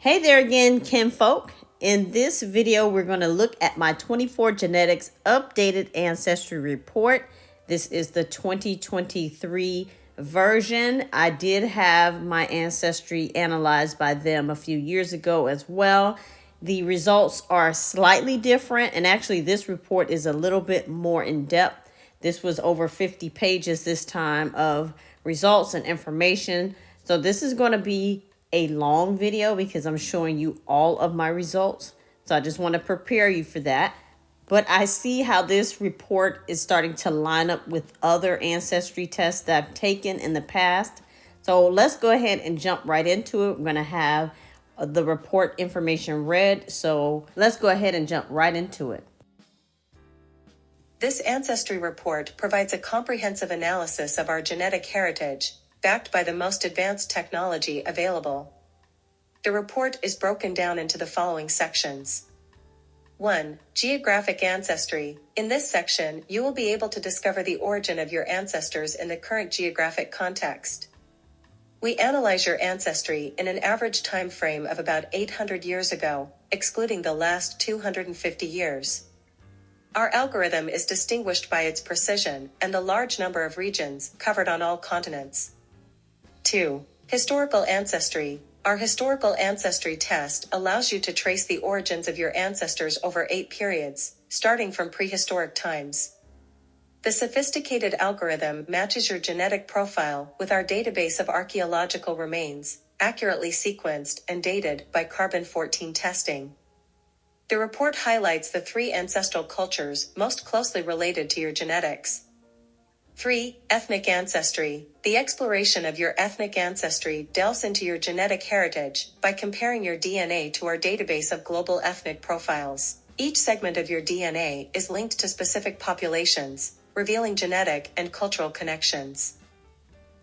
Hey there again, kinfolk. In this video, we're going to look at my 24Genetics updated ancestry report. This is the 2023 version. I did have my ancestry analyzed by them a few years ago as well. The results are slightly different, and actually this report is a little bit more in depth. This was over 50 pages this time of results and information. So this is going to be a long video because I'm showing you all of my results. So I just want to prepare you for that. But I see how this report is starting to line up with other ancestry tests that I've taken in the past. So let's go ahead and jump right into it. We're going to have the report information read. So let's go ahead and jump right into it. This ancestry report provides a comprehensive analysis of our genetic heritage, backed by the most advanced technology available. The report is broken down into the following sections. 1. Geographic ancestry. In this section, you will be able to discover the origin of your ancestors in the current geographic context. We analyze your ancestry in an average time frame of about 800 years ago, excluding the last 250 years. Our algorithm is distinguished by its precision and the large number of regions covered on all continents. 2. Historical ancestry. Our historical ancestry test allows you to trace the origins of your ancestors over 8 periods, starting from prehistoric times. The sophisticated algorithm matches your genetic profile with our database of archaeological remains, accurately sequenced and dated by carbon-14 testing. The report highlights the 3 ancestral cultures most closely related to your genetics. 3. Ethnic ancestry. The exploration of your ethnic ancestry delves into your genetic heritage by comparing your DNA to our database of global ethnic profiles. Each segment of your DNA is linked to specific populations, revealing genetic and cultural connections.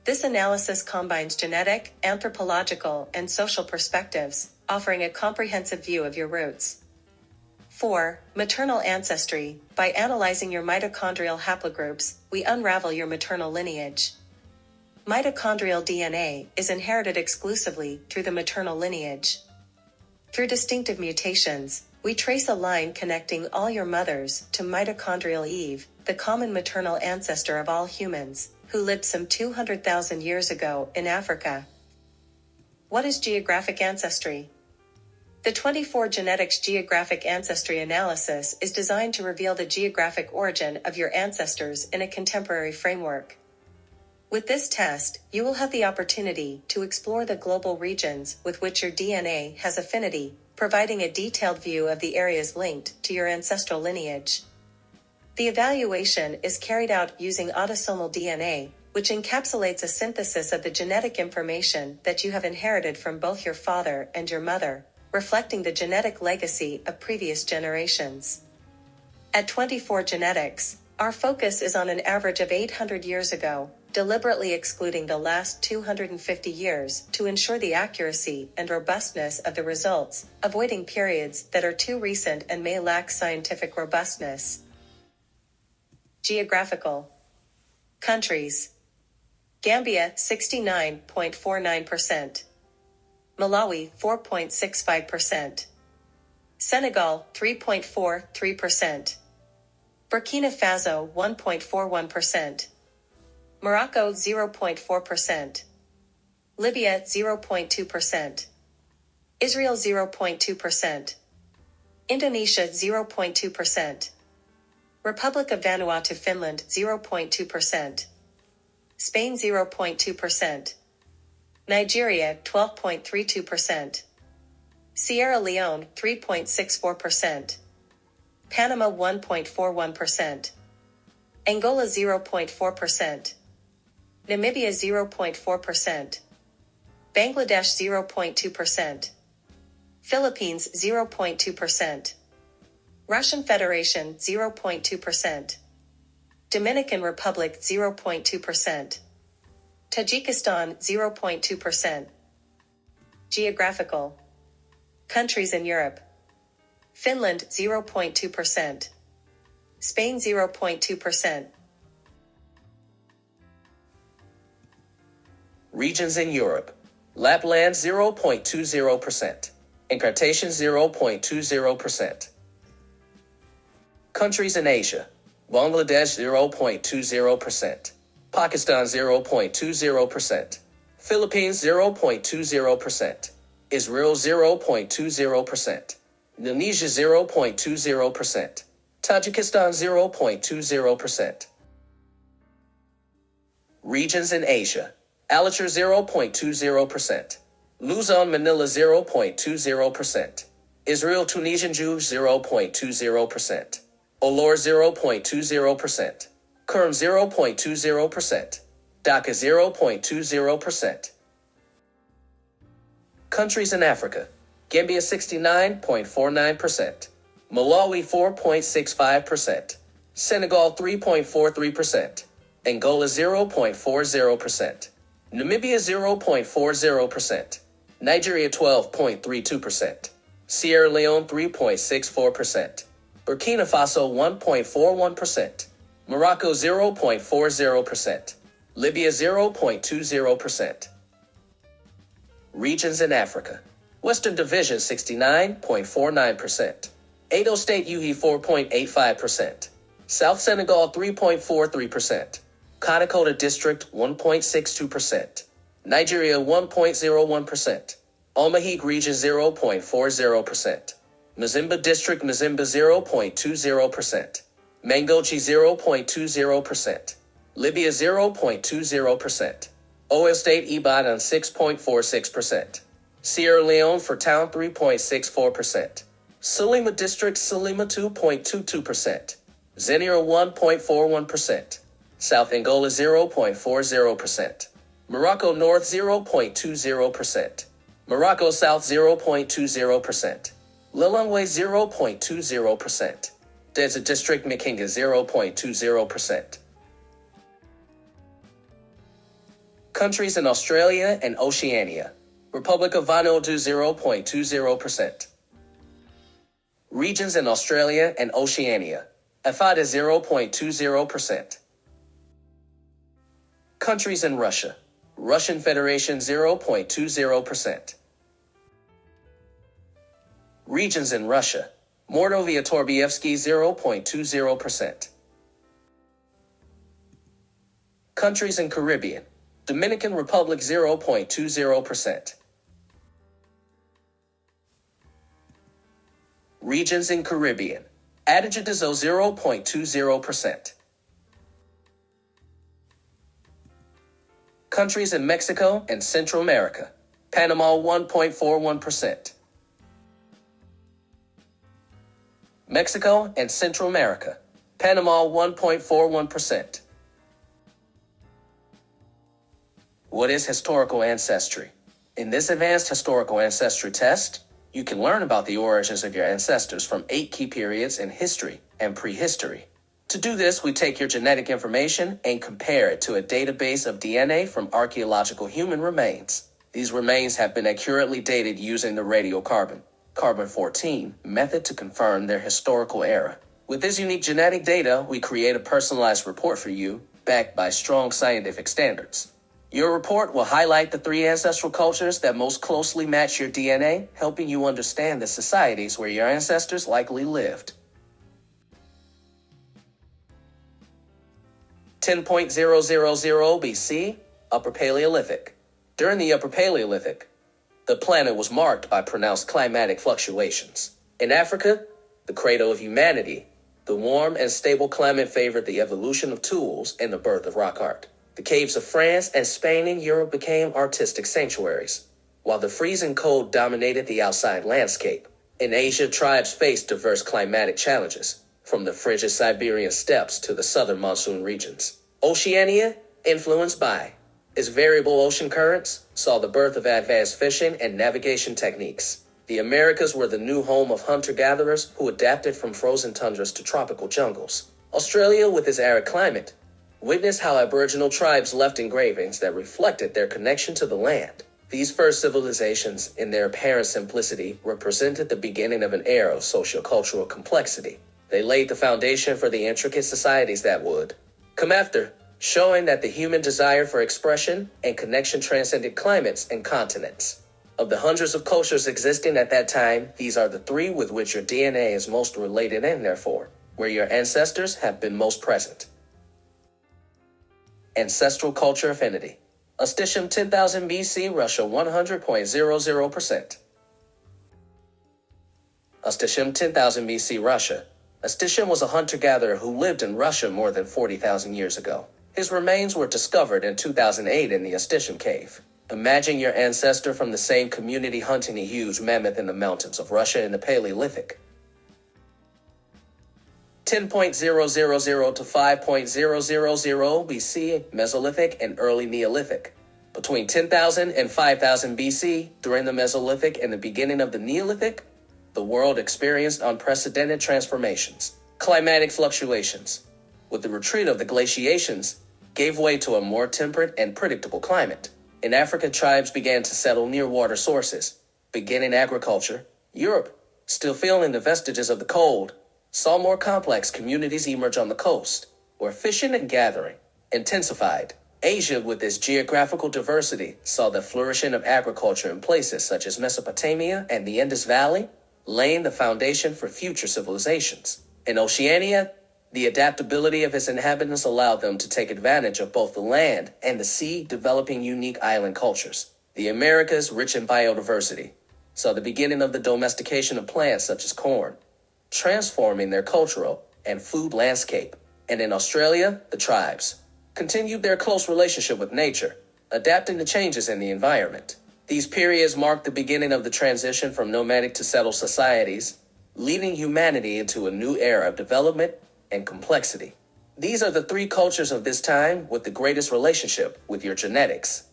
This analysis combines genetic, anthropological, and social perspectives, offering a comprehensive view of your roots. 4. Maternal ancestry. By analyzing your mitochondrial haplogroups, we unravel your maternal lineage. Mitochondrial DNA is inherited exclusively through the maternal lineage. Through distinctive mutations, we trace a line connecting all your mothers to mitochondrial Eve, the common maternal ancestor of all humans, who lived some 200,000 years ago in Africa. What is geographic ancestry? The 24Genetics geographic ancestry analysis is designed to reveal the geographic origin of your ancestors in a contemporary framework. With this test, you will have the opportunity to explore the global regions with which your DNA has affinity, providing a detailed view of the areas linked to your ancestral lineage. The evaluation is carried out using autosomal DNA, which encapsulates a synthesis of the genetic information that you have inherited from both your father and your mother, reflecting the genetic legacy of previous generations. At 24Genetics, our focus is on an average of 800 years ago, deliberately excluding the last 250 years to ensure the accuracy and robustness of the results, avoiding periods that are too recent and may lack scientific robustness. Geographical countries. Gambia 69.49%. Malawi 4.65%. Senegal 3.43%. Burkina Faso 1.41%. Morocco 0.4%. Libya 0.2%. Israel 0.2%. Indonesia 0.2%. Republic of Vanuatu Finland 0.2%. Spain 0.2%. Nigeria 12.32%. Sierra Leone 3.64%. Panama 1.41%. Angola 0.4%. Namibia 0.4%. Bangladesh 0.2%. Philippines 0.2%. Russian Federation 0.2%. Dominican Republic 0.2%. Tajikistan 0.2%. Geographical countries in Europe. Finland 0.2%. Spain 0.2%. Regions in Europe. Lapland 0.20%. Incarnation 0.20%. Countries in Asia: Bangladesh 0.20%, Pakistan 0.20%, Philippines 0.20%, Israel 0.20%, Indonesia 0.20%, Tajikistan 0.20%. Regions in Asia: Alachar 0.20%, Luzon Manila 0.20%, Israel Tunisian Jews 0.20%, Olor 0.20%, Kurm 0.20%, Dhaka 0.20%. Countries in Africa: Gambia 69.49%, Malawi 4.65%, Senegal 3.43%, Angola 0.40%, Namibia 0.40%, Nigeria 12.32%, Sierra Leone 3.64%, Burkina Faso 1.41%, Morocco 0.40%, Libya 0.20%. Regions in Africa: Western Division 69.49%, Edo State UHE 4.85%, South Senegal 3.43%, Kanakota District 1.62%, Nigeria 1.01%, Almahig Region 0.40%, Mazimba District Mazimba 0.20%, Mangochi 0.20%, Libya 0.20%, Oil State Ibadan 6.46%, Sierra Leone for Town 3.64%, Salima District Salima 2.22%, Zenira 1.41%, South Angola 0.40%, Morocco North 0.20%, Morocco South 0.20%, Lilongwe 0.20%, Desert District Makinga 0.20%. Countries in Australia and Oceania: Republic of Vanuatu 0.20%. Regions in Australia and Oceania: Afada 0.20%. Countries in Russia: Russian Federation 0.20%. Regions in Russia: Mordovia Torbievsky 0.20%. Countries in Caribbean: Dominican Republic 0.20%. Regions in Caribbean: Adjetizo 0.20%. Countries in Mexico and Central America: Panama 1.41%. Mexico and Central America: Panama 1.41%. What is historical ancestry? In this advanced historical ancestry test, you can learn about the origins of your ancestors from 8 key periods in history and prehistory. To do this, we take your genetic information and compare it to a database of DNA from archaeological human remains. These remains have been accurately dated using the radiocarbon, carbon-14 method to confirm their historical era. With this unique genetic data, we create a personalized report for you, backed by strong scientific standards. Your report will highlight the 3 ancestral cultures that most closely match your DNA, helping you understand the societies where your ancestors likely lived. 10.000 BC, Upper Paleolithic. During the Upper Paleolithic, the planet was marked by pronounced climatic fluctuations. In Africa, the cradle of humanity, the warm and stable climate favored the evolution of tools and the birth of rock art. The caves of France and Spain and Europe became artistic sanctuaries, while the freezing cold dominated the outside landscape. In Asia, tribes faced diverse climatic challenges, from the frigid Siberian steppes to the southern monsoon regions. Oceania, influenced by its variable ocean currents, saw the birth of advanced fishing and navigation techniques. The Americas were the new home of hunter-gatherers who adapted from frozen tundras to tropical jungles. Australia, with its arid climate, witnessed how Aboriginal tribes left engravings that reflected their connection to the land. These first civilizations, in their apparent simplicity, represented the beginning of an era of sociocultural complexity. They laid the foundation for the intricate societies that would come after, showing that the human desire for expression and connection transcended climates and continents. Of the hundreds of cultures existing at that time, these are the three with which your DNA is most related and therefore, where your ancestors have been most present. Ancestral culture affinity. Ostitium 10,000 BC, Russia 100.00%. Ostitium 10,000 BC, Russia. Ostitium was a hunter-gatherer who lived in Russia more than 40,000 years ago. His remains were discovered in 2008 in the Ostitium cave. Imagine your ancestor from the same community hunting a huge mammoth in the mountains of Russia in the Paleolithic. 10.000 to 5.000 BC, Mesolithic and early Neolithic. Between 10,000 and 5,000 BC, during the Mesolithic and the beginning of the Neolithic, the world experienced unprecedented transformations. Climatic fluctuations, with the retreat of the glaciations, gave way to a more temperate and predictable climate. In Africa, tribes began to settle near water sources, beginning agriculture. Europe, still feeling the vestiges of the cold, saw more complex communities emerge on the coast, where fishing and gathering intensified. Asia, with its geographical diversity, saw the flourishing of agriculture in places such as Mesopotamia and the Indus Valley, laying the foundation for future civilizations. In Oceania, the adaptability of its inhabitants allowed them to take advantage of both the land and the sea, developing unique island cultures. The Americas, rich in biodiversity, saw the beginning of the domestication of plants such as corn, transforming their cultural and food landscape. And in Australia, the tribes continued their close relationship with nature, adapting to changes in the environment. These periods marked the beginning of the transition from nomadic to settled societies, leading humanity into a new era of development and complexity. These are the three cultures of this time with the greatest relationship with your genetics.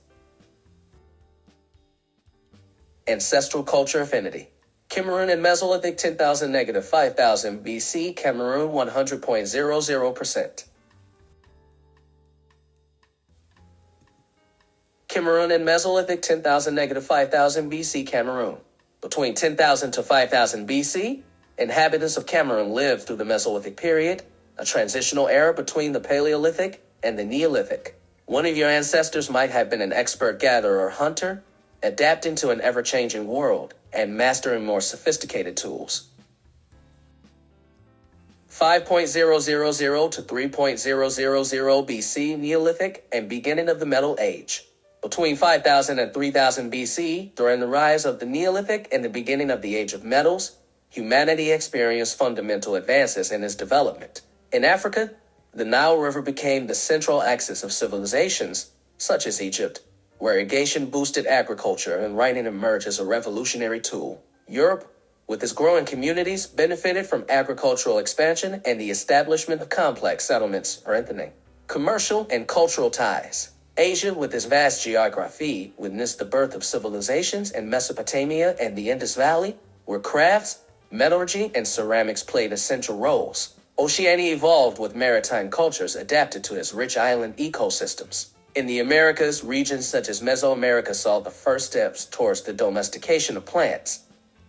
Ancestral culture affinity. Cameroon and Mesolithic 10,000 - 5,000 BC, Cameroon 100.00%. Cameroon and Mesolithic 10,000 - 5,000 BC, Cameroon. Between 10,000 to 5,000 BC, inhabitants of Cameroon lived through the Mesolithic period, a transitional era between the Paleolithic and the Neolithic. One of your ancestors might have been an expert gatherer or hunter, adapting to an ever-changing world and mastering more sophisticated tools. 5.000 to 3.000 BC, Neolithic, and beginning of the Metal Age. Between 5,000 and 3,000 BC, during the rise of the Neolithic and the beginning of the Age of Metals, humanity experienced fundamental advances in its development. In Africa, the Nile River became the central axis of civilizations, such as Egypt, where irrigation boosted agriculture and writing emerged as a revolutionary tool. Europe, with its growing communities, benefited from agricultural expansion and the establishment of complex settlements, strengthening commercial and cultural ties. Asia, with its vast geography, witnessed the birth of civilizations in Mesopotamia and the Indus Valley, where crafts, metallurgy, and ceramics played essential roles. Oceania evolved with maritime cultures adapted to its rich island ecosystems. In the Americas, regions such as Mesoamerica saw the first steps towards the domestication of plants,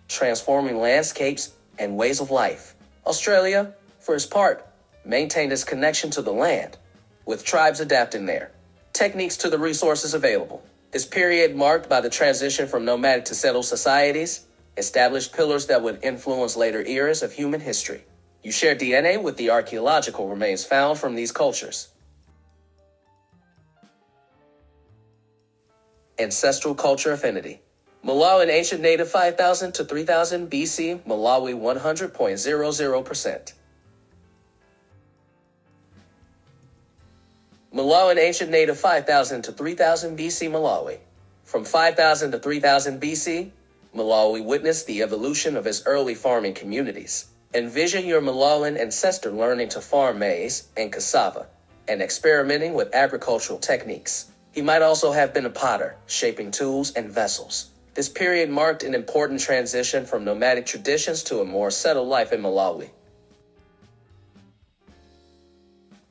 transforming landscapes and ways of life. Australia, for its part, maintained its connection to the land, with tribes adapting their techniques to the resources available. This period, marked by the transition from nomadic to settled societies, established pillars that would influence later eras of human history. You share DNA with the archaeological remains found from these cultures. Ancestral culture affinity. Malawi and ancient native 5,000 to 3,000 BC, Malawi 100.00%. Malawi and ancient native 5,000 to 3,000 BC, Malawi. From 5,000 to 3,000 BC, Malawi witnessed the evolution of its early farming communities. Envision your Malawian ancestor learning to farm maize and cassava and experimenting with agricultural techniques. He might also have been a potter, shaping tools and vessels. This period marked an important transition from nomadic traditions to a more settled life in Malawi.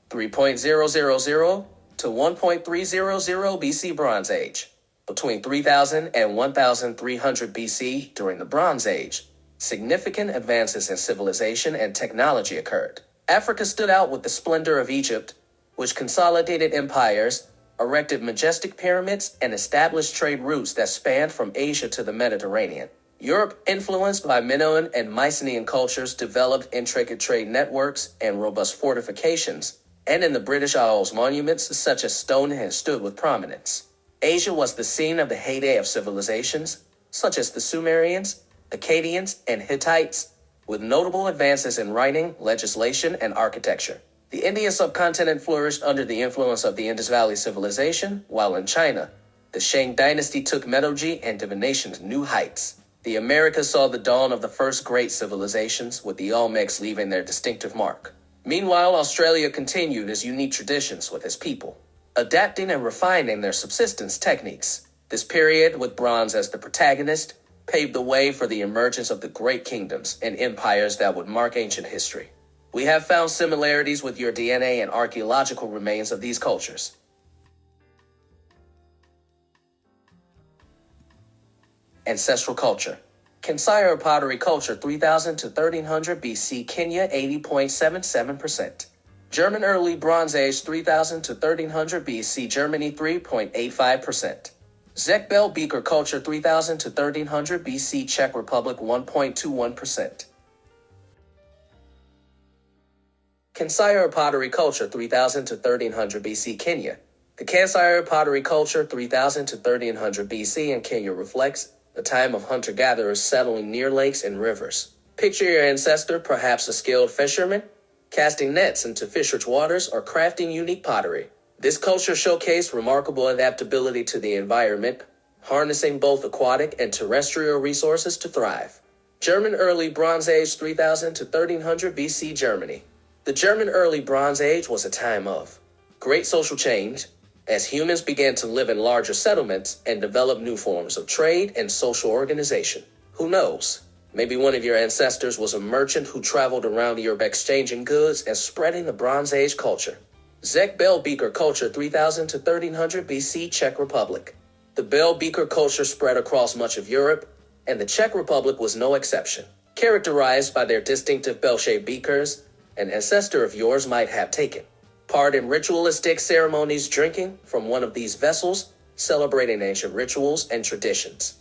3.000 to 1.300 BC Bronze Age. Between 3000 and 1300 BC, during the Bronze Age, significant advances in civilization and technology occurred. Africa stood out with the splendor of Egypt, which consolidated empires erected majestic pyramids, and established trade routes that spanned from Asia to the Mediterranean. Europe, influenced by Minoan and Mycenaean cultures, developed intricate trade networks and robust fortifications, and in the British Isles, monuments such as Stonehenge stood with prominence. Asia was the scene of the heyday of civilizations, such as the Sumerians, Akkadians, and Hittites, with notable advances in writing, legislation, and architecture. The Indian subcontinent flourished under the influence of the Indus Valley Civilization, while in China, the Shang dynasty took metallurgy and divination to new heights. The Americas saw the dawn of the first great civilizations, with the Olmecs leaving their distinctive mark. Meanwhile, Australia continued its unique traditions with its people, adapting and refining their subsistence techniques. This period, with bronze as the protagonist, paved the way for the emergence of the great kingdoms and empires that would mark ancient history. We have found similarities with your DNA and archaeological remains of these cultures. Ancestral culture. Kansai pottery culture 3000 to 1300 BC, Kenya 80.77%. German early Bronze Age 3000 to 1300 BC, Germany 3.85%. Czech Bell beaker culture 3000 to 1300 BC, Czech Republic 1.21%. Kansai pottery culture 3000 to 1300 BC, Kenya. The Kansai pottery culture 3000 to 1300 BC in Kenya reflects the time of hunter-gatherers settling near lakes and rivers. Picture your ancestor, perhaps a skilled fisherman, casting nets into fish-rich waters or crafting unique pottery. This culture showcased remarkable adaptability to the environment, harnessing both aquatic and terrestrial resources to thrive. German early Bronze Age 3000 to 1300 BC, Germany. The German early Bronze Age was a time of great social change, as humans began to live in larger settlements and develop new forms of trade and social organization. Who knows? Maybe one of your ancestors was a merchant who traveled around Europe exchanging goods and spreading the Bronze Age culture. Czech Bell beaker culture 3000 to 1300 BC, Czech Republic. The bell beaker culture spread across much of Europe, and the Czech Republic was no exception. Characterized by their distinctive bell-shaped beakers, an ancestor of yours might have taken part in ritualistic ceremonies, drinking from one of these vessels, celebrating ancient rituals and traditions.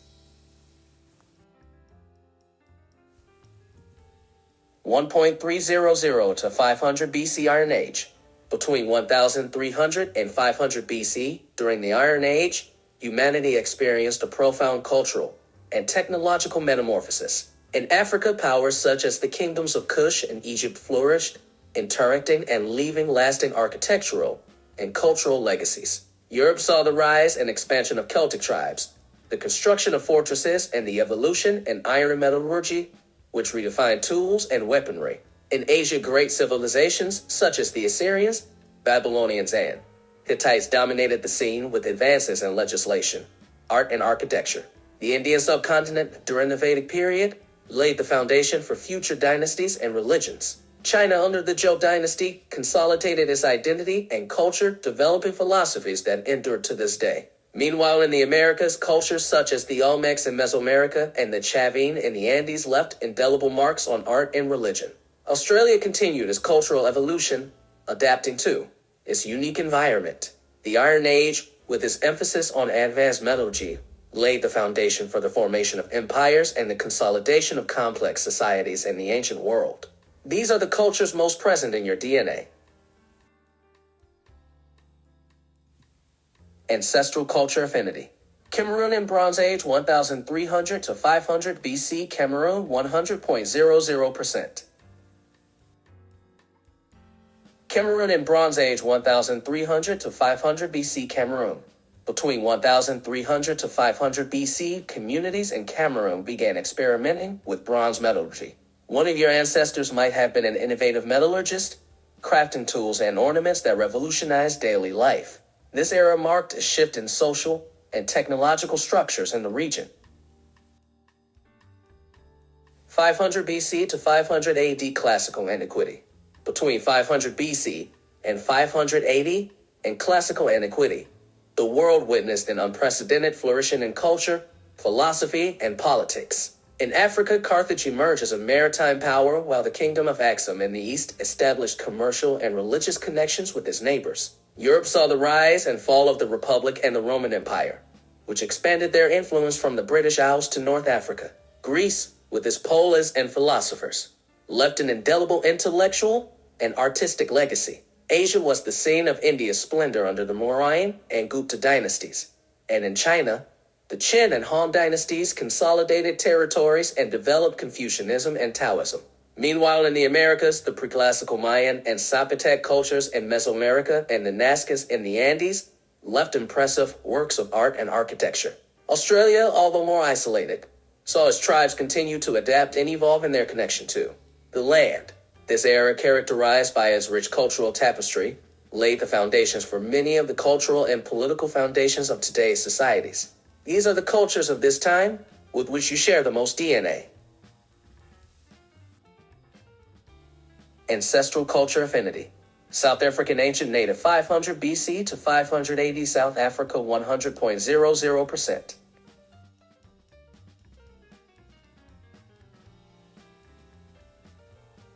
1.300 to 500 BC Iron Age. Between 1300 and 500 BC, during the Iron Age, humanity experienced a profound cultural and technological metamorphosis. In Africa, powers such as the kingdoms of Kush and Egypt flourished, interacting and leaving lasting architectural and cultural legacies. Europe saw the rise and expansion of Celtic tribes, the construction of fortresses, and the evolution in iron metallurgy, which redefined tools and weaponry. In Asia, great civilizations such as the Assyrians, Babylonians, and Hittites dominated the scene with advances in legislation, art, and architecture. The Indian subcontinent during the Vedic period laid the foundation for future dynasties and religions. China under the Zhou dynasty consolidated its identity and culture, developing philosophies that endure to this day. Meanwhile, in the Americas, cultures such as the Olmecs in Mesoamerica and the Chavin in the Andes left indelible marks on art and religion. Australia continued its cultural evolution, adapting to its unique environment. The Iron Age, with its emphasis on advanced metallurgy, laid the foundation for the formation of empires and the consolidation of complex societies in the ancient world. These are the cultures most present in your DNA. Ancestral culture affinity. Cameroon in Bronze Age 1300 to 500 BC, Cameroon 100.00%. Cameroon in Bronze Age 1300 to 500 BC, Cameroon. Between 1300 to 500 BC, communities in Cameroon began experimenting with bronze metallurgy. One of your ancestors might have been an innovative metallurgist, crafting tools and ornaments that revolutionized daily life. This era marked a shift in social and technological structures in the region. 500 BC to 500 AD Classical Antiquity. Between 500 BC and 500 AD in Classical Antiquity, the world witnessed an unprecedented flourishing in culture, philosophy, and politics. In Africa, Carthage emerged as a maritime power, while the Kingdom of Axum in the east established commercial and religious connections with its neighbors. Europe saw the rise and fall of the Republic and the Roman Empire, which expanded their influence from the British Isles to North Africa. Greece, with its polis and philosophers, left an indelible intellectual and artistic legacy. Asia was the scene of India's splendor under the Mauryan and Gupta dynasties, and in China, the Qin and Han dynasties consolidated territories and developed Confucianism and Taoism. Meanwhile, in the Americas, the preclassical Mayan and Zapotec cultures in Mesoamerica and the Nazcas in the Andes left impressive works of art and architecture. Australia, although more isolated, saw its tribes continue to adapt and evolve in their connection to the land. This era, characterized by its rich cultural tapestry, laid the foundations for many of the cultural and political foundations of today's societies. These are the cultures of this time with which you share the most DNA. Ancestral culture affinity. South African ancient native 500 BC to 580 South Africa 100.00%.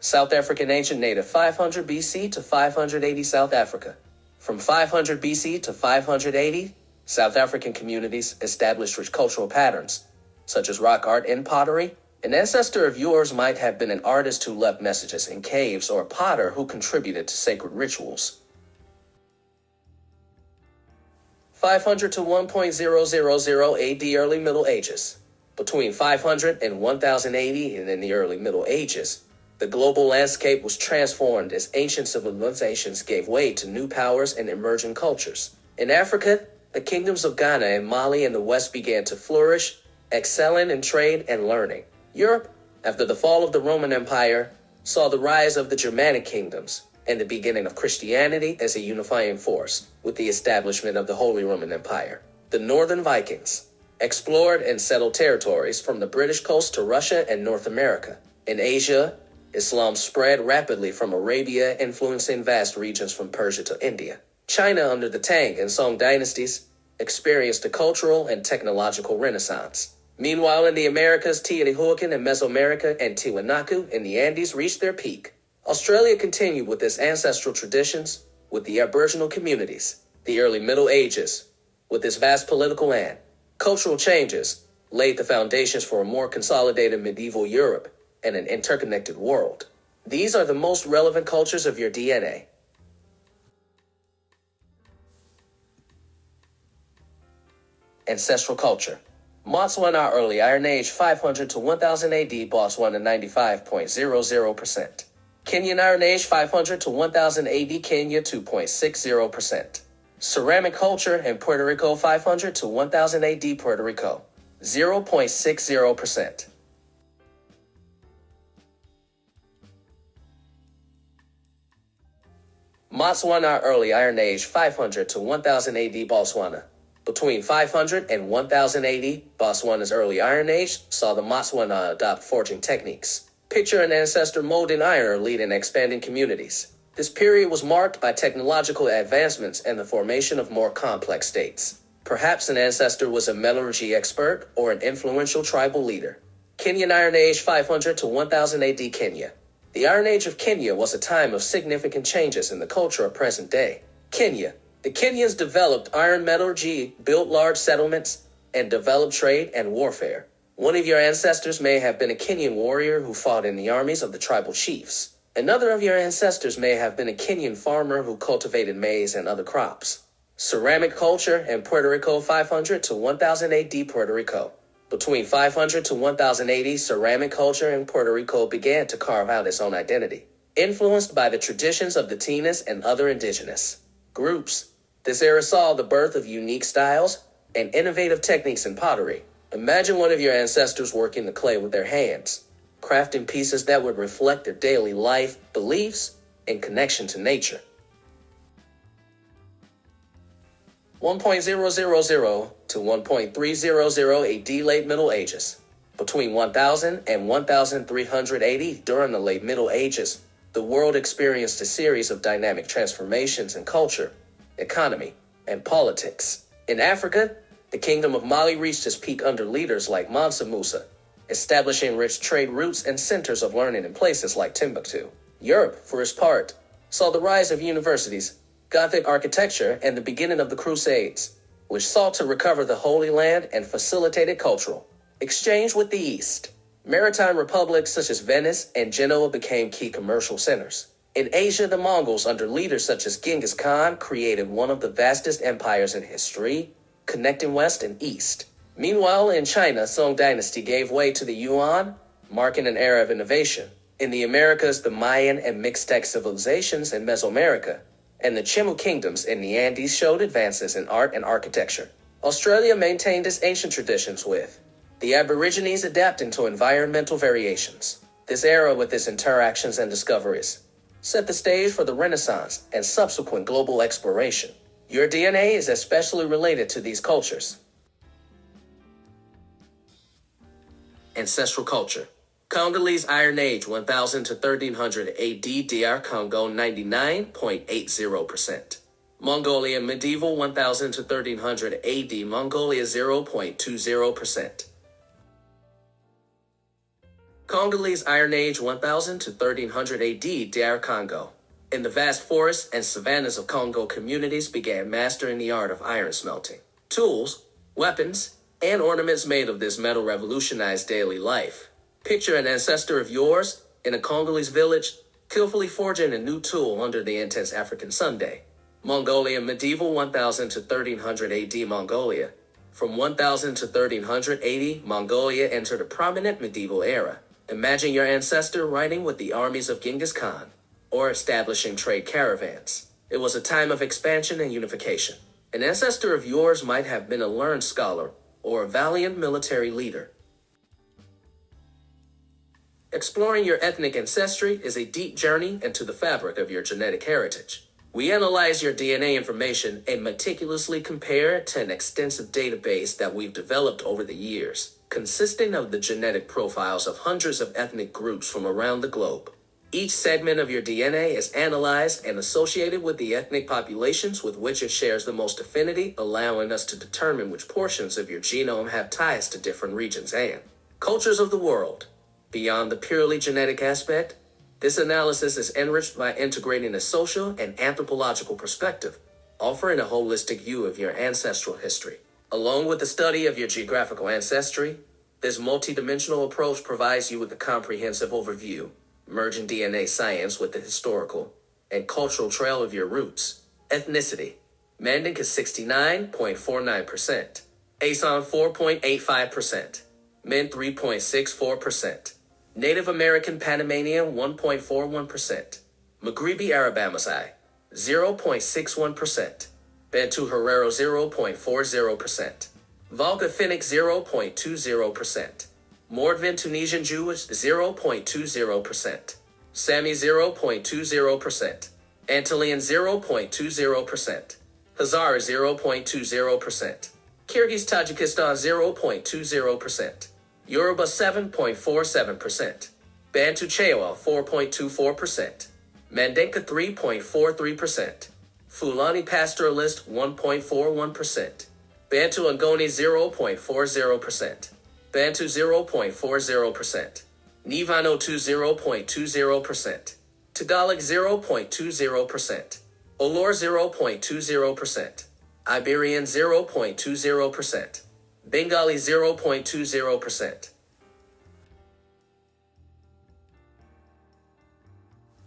South African ancient native 500 BC to 580 South Africa. From 500 BC to 580, South African communities established rich cultural patterns, such as rock art and pottery. An ancestor of yours might have been an artist who left messages in caves or a potter who contributed to sacred rituals. 500 to 1.000 AD Early Middle Ages. Between 500 and 1080 and in the Early Middle Ages, the global landscape was transformed as ancient civilizations gave way to new powers and emerging cultures. In Africa, the kingdoms of Ghana and Mali in the West began to flourish, excelling in trade and learning. Europe, after the fall of the Roman Empire, saw the rise of the Germanic kingdoms and the beginning of Christianity as a unifying force with the establishment of the Holy Roman Empire. The Northern Vikings explored and settled territories from the British coast to Russia and North America. In Asia, Islam spread rapidly from Arabia, influencing vast regions from Persia to India. China, under the Tang and Song dynasties, experienced a cultural and technological renaissance. Meanwhile, in the Americas, Teotihuacan in Mesoamerica and Tiwanaku in the Andes reached their peak. Australia continued with its ancestral traditions, with the Aboriginal communities. The early Middle Ages, with its vast political and cultural changes, laid the foundations for a more consolidated medieval Europe and an interconnected world. These are the most relevant cultures of your DNA. Ancestral culture. Botswana Early Iron Age 500 to 1000 AD, Botswana 95.00%. Kenyan Iron Age 500 to 1000 AD, Kenya 2.60%. Ceramic culture in Puerto Rico 500 to 1000 AD, Puerto Rico 0.60%. Botswana Early Iron Age 500 to 1000 AD, Botswana. Between 500 and 1000 AD, Botswana's early Iron Age saw the Botswana adopt forging techniques. Picture an ancestor molding iron leading expanding communities. This period was marked by technological advancements and the formation of more complex states. Perhaps an ancestor was a metallurgy expert or an influential tribal leader. Kenyan Iron Age 500 to 1000 AD, Kenya. The Iron Age of Kenya was a time of significant changes in the culture of present day Kenya. The Kenyans developed iron metallurgy, built large settlements, and developed trade and warfare. One of your ancestors may have been a Kenyan warrior who fought in the armies of the tribal chiefs. Another of your ancestors may have been a Kenyan farmer who cultivated maize and other crops. Ceramic culture in Puerto Rico 500 to 1000 AD, Puerto Rico. Between 500 to 1080, ceramic culture in Puerto Rico began to carve out its own identity, influenced by the traditions of the Tinas and other indigenous groups. This era saw the birth of unique styles and innovative techniques in pottery. Imagine one of your ancestors working the clay with their hands, crafting pieces that would reflect their daily life, beliefs, and connection to nature. 1.000 to 1.300 AD Late Middle Ages. Between 1000 and 1380 during the Late Middle Ages, the world experienced a series of dynamic transformations in culture, economy, and politics. In Africa, the Kingdom of Mali reached its peak under leaders like Mansa Musa, establishing rich trade routes and centers of learning in places like Timbuktu. Europe, for its part, saw the rise of universities Gothic architecture, and the beginning of the Crusades, which sought to recover the Holy Land and facilitated cultural exchange with the East. Maritime republics such as Venice and Genoa became key commercial centers. In Asia, the Mongols, under leaders such as Genghis Khan, created one of the vastest empires in history, connecting West and East. Meanwhile, in China, Song Dynasty gave way to the Yuan, marking an era of innovation. In the Americas, the Mayan and Mixtec civilizations in Mesoamerica, and the Chimu kingdoms in the Andes showed advances in art and architecture. Australia maintained its ancient traditions with the Aborigines adapting to environmental variations. This era, with its interactions and discoveries, set the stage for the Renaissance and subsequent global exploration. Your DNA is especially related to these cultures. Ancestral culture. Congolese Iron Age 1000 to 1300 AD, DR Congo 99.80%. Mongolia Medieval 1000 to 1300 AD, Mongolia 0.20%. Congolese Iron Age 1000 to 1300 AD, DR Congo. In the vast forests and savannas of Congo, communities began mastering the art of iron smelting. Tools, weapons, and ornaments made of this metal revolutionized daily life. Picture an ancestor of yours in a Congolese village, skillfully forging a new tool under the intense African Sunday. Mongolia Medieval 1000 to 1300 AD, Mongolia. From 1000 to 1300 AD, Mongolia entered a prominent medieval era. Imagine your ancestor riding with the armies of Genghis Khan, or establishing trade caravans. It was a time of expansion and unification. An ancestor of yours might have been a learned scholar or a valiant military leader. Exploring your ethnic ancestry is a deep journey into the fabric of your genetic heritage. We analyze your DNA information and meticulously compare it to an extensive database that we've developed over the years, consisting of the genetic profiles of hundreds of ethnic groups from around the globe. Each segment of your DNA is analyzed and associated with the ethnic populations with which it shares the most affinity, allowing us to determine which portions of your genome have ties to different regions and cultures of the world. Beyond the purely genetic aspect, this analysis is enriched by integrating a social and anthropological perspective, offering a holistic view of your ancestral history. Along with the study of your geographical ancestry, this multidimensional approach provides you with a comprehensive overview, merging DNA science with the historical and cultural trail of your roots. Ethnicity. Mandinka 69.49%. Asan 4.85%. Min 3.64%. Native American Panamanian 1.41%. Maghrebi Arab Amazigh 0.61%. Bantu Herero 0.40%. Volga Finnic 0.20%. Mordvin Tunisian Jewish 0.20%. Sami 0.20%. Antillean 0.20%. Hazara 0.20%. Kyrgyz Tajikistan 0.20%. Yoruba 7.47%. Bantu Chewa 4.24%. Mandinka 3.43%. Fulani Pastoralist 1.41%. Bantu Ngoni 0.40%. Bantu 0.40%. Nivano 0.20%. Tagalog 0.20%. Olor 0.20%. Iberian 0.20%. Bengali 0.20%.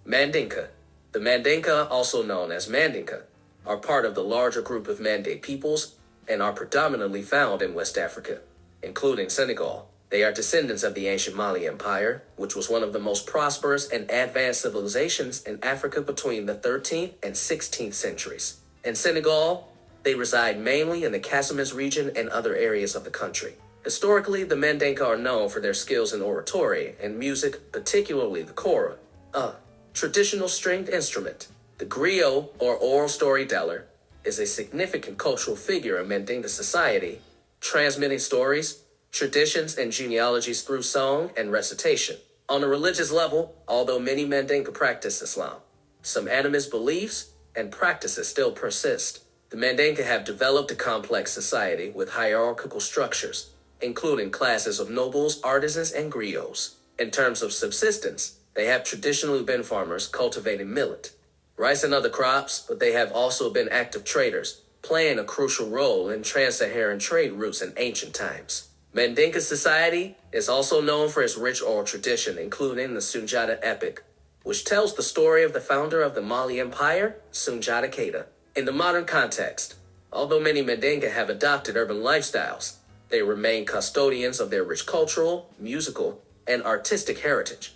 Mandinka. The Mandinka, also known as Mandinka, are part of the larger group of Mande peoples and are predominantly found in West Africa, including Senegal. They are descendants of the ancient Mali Empire, which was one of the most prosperous and advanced civilizations in Africa between the 13th and 16th centuries. In Senegal, they reside mainly in the Casamance region and other areas of the country. Historically, the Mandinka are known for their skills in oratory and music, particularly the kora, a traditional stringed instrument. The griot, or oral storyteller, is a significant cultural figure in Mandinka society, transmitting stories, traditions, and genealogies through song and recitation. On a religious level, although many Mandinka practice Islam, some animist beliefs and practices still persist. The Mandinka have developed a complex society with hierarchical structures, including classes of nobles, artisans, and griots. In terms of subsistence, they have traditionally been farmers cultivating millet, rice and other crops, but they have also been active traders, playing a crucial role in trans-Saharan trade routes in ancient times. Mandinka society is also known for its rich oral tradition, including the Sunjata epic, which tells the story of the founder of the Mali Empire, Sunjata Keita. In the modern context, although many Mandinka have adopted urban lifestyles, they remain custodians of their rich cultural, musical, and artistic heritage.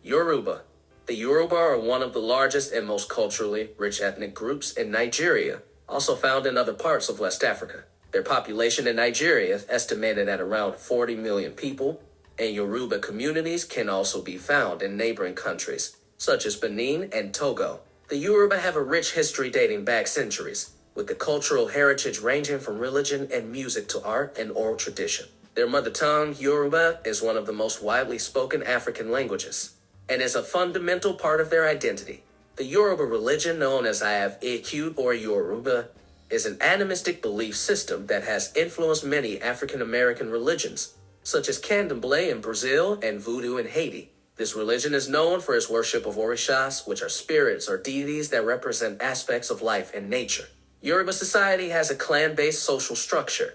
Yoruba. The Yoruba are one of the largest and most culturally rich ethnic groups in Nigeria, also found in other parts of West Africa. Their population in Nigeria is estimated at around 40 million people, and Yoruba communities can also be found in neighboring countries, such as Benin and Togo. The Yoruba have a rich history dating back centuries, with the cultural heritage ranging from religion and music to art and oral tradition. Their mother tongue, Yoruba, is one of the most widely spoken African languages, and is a fundamental part of their identity. The Yoruba religion, known as Ife or Yoruba, is an animistic belief system that has influenced many African American religions, such as Candomblé in Brazil and Voodoo in Haiti. This religion is known for its worship of orishas, which are spirits or deities that represent aspects of life and nature. Yoruba society has a clan-based social structure,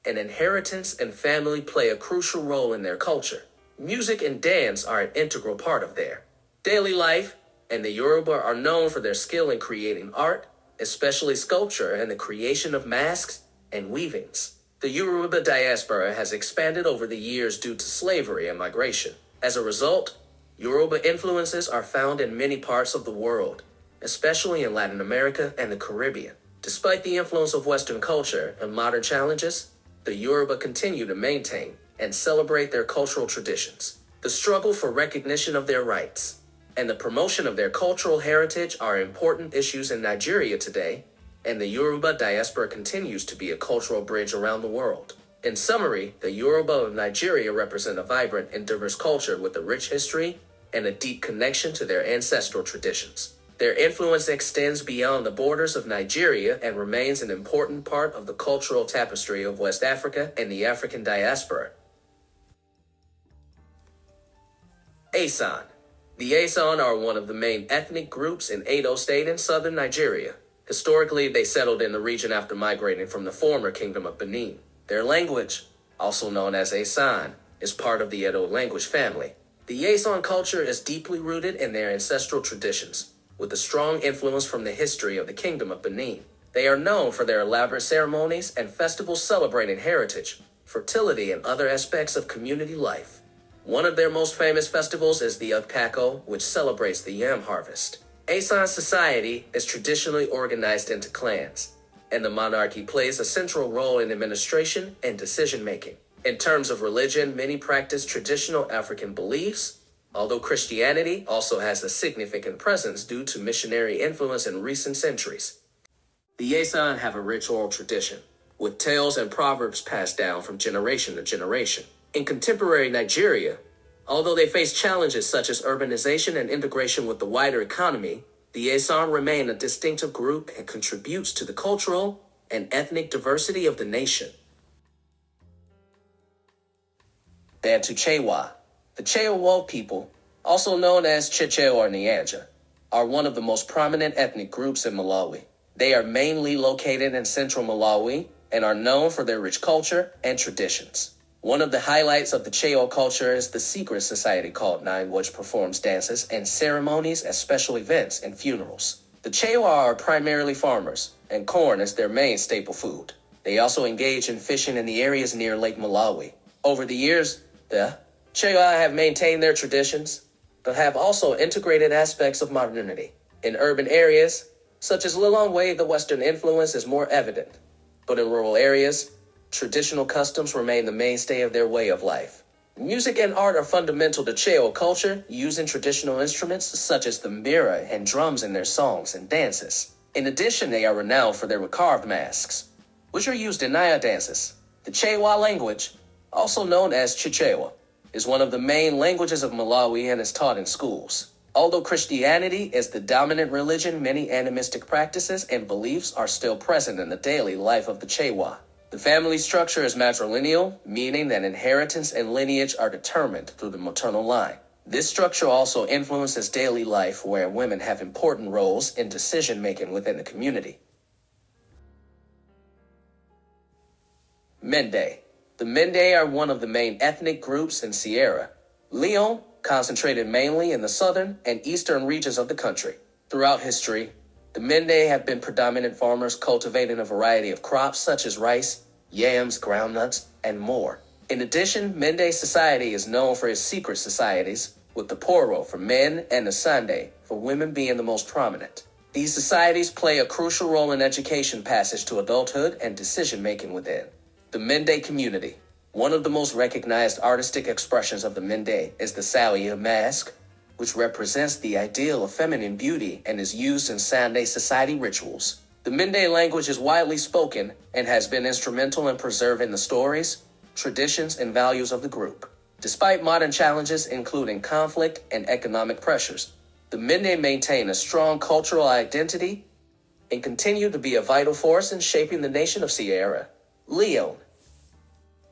and inheritance and family play a crucial role in their culture. Music and dance are an integral part of their daily life, and the Yoruba are known for their skill in creating art, especially sculpture and the creation of masks and weavings. The Yoruba diaspora has expanded over the years due to slavery and migration. As a result, Yoruba influences are found in many parts of the world, especially in Latin America and the Caribbean. Despite the influence of Western culture and modern challenges, the Yoruba continue to maintain and celebrate their cultural traditions. The struggle for recognition of their rights and the promotion of their cultural heritage are important issues in Nigeria today, and the Yoruba diaspora continues to be a cultural bridge around the world. In summary, the Yoruba of Nigeria represent a vibrant and diverse culture with a rich history and a deep connection to their ancestral traditions. Their influence extends beyond the borders of Nigeria and remains an important part of the cultural tapestry of West Africa and the African diaspora. Asan. The Asan are one of the main ethnic groups in Edo State in southern Nigeria. Historically, they settled in the region after migrating from the former kingdom of Benin. Their language, also known as Asan, is part of the Edo language family. The Asan culture is deeply rooted in their ancestral traditions, with a strong influence from the history of the kingdom of Benin. They are known for their elaborate ceremonies and festivals celebrating heritage, fertility, and other aspects of community life. One of their most famous festivals is the Ukako, which celebrates the yam harvest. Asan society is traditionally organized into clans, and the monarchy plays a central role in administration and decision-making. In terms of religion, many practice traditional African beliefs, although Christianity also has a significant presence due to missionary influence in recent centuries. The Asan have a rich oral tradition, with tales and proverbs passed down from generation to generation. In contemporary Nigeria, although they face challenges such as urbanization and integration with the wider economy, the Asan remain a distinctive group and contributes to the cultural and ethnic diversity of the nation. Bantu Chewa. The Chewa people, also known as Chiche or Nyanja, are one of the most prominent ethnic groups in Malawi. They are mainly located in central Malawi and are known for their rich culture and traditions. One of the highlights of the Cheo culture is the secret society called Nine, which performs dances and ceremonies at special events and funerals. The Cheo are primarily farmers, and corn is their main staple food. They also engage in fishing in the areas near Lake Malawi. Over the years, the Cheo have maintained their traditions, but have also integrated aspects of modernity. In urban areas, such as Lilongwe, the Western influence is more evident, but in rural areas, traditional customs remain the mainstay of their way of life. Music and art are fundamental to Cheo culture, using traditional instruments such as the mbira and drums in their songs and dances. In addition, they are renowned for their carved masks, which are used in Naya dances. The Chewa language, also known as Chichewa, is one of the main languages of Malawi and is taught in schools. Although Christianity is the dominant religion, many animistic practices and beliefs are still present in the daily life of the Chewa. The family structure is matrilineal, meaning that inheritance and lineage are determined through the maternal line. This structure also influences daily life, where women have important roles in decision-making within the community. Mende. The Mende are one of the main ethnic groups in Sierra Leone, concentrated mainly in the southern and eastern regions of the country. Throughout history, the Mende have been predominant farmers cultivating a variety of crops such as rice, yams, groundnuts, and more. In addition, Mende society is known for its secret societies, with the Poro for men and the Sande for women being the most prominent. These societies play a crucial role in education passage to adulthood and decision-making within. The Mende community. One of the most recognized artistic expressions of the Mende is the Salia mask, which represents the ideal of feminine beauty and is used in Sande society rituals. The Mende language is widely spoken and has been instrumental in preserving the stories, traditions, and values of the group. Despite modern challenges including conflict and economic pressures, the Mende maintain a strong cultural identity and continue to be a vital force in shaping the nation of Sierra Leone.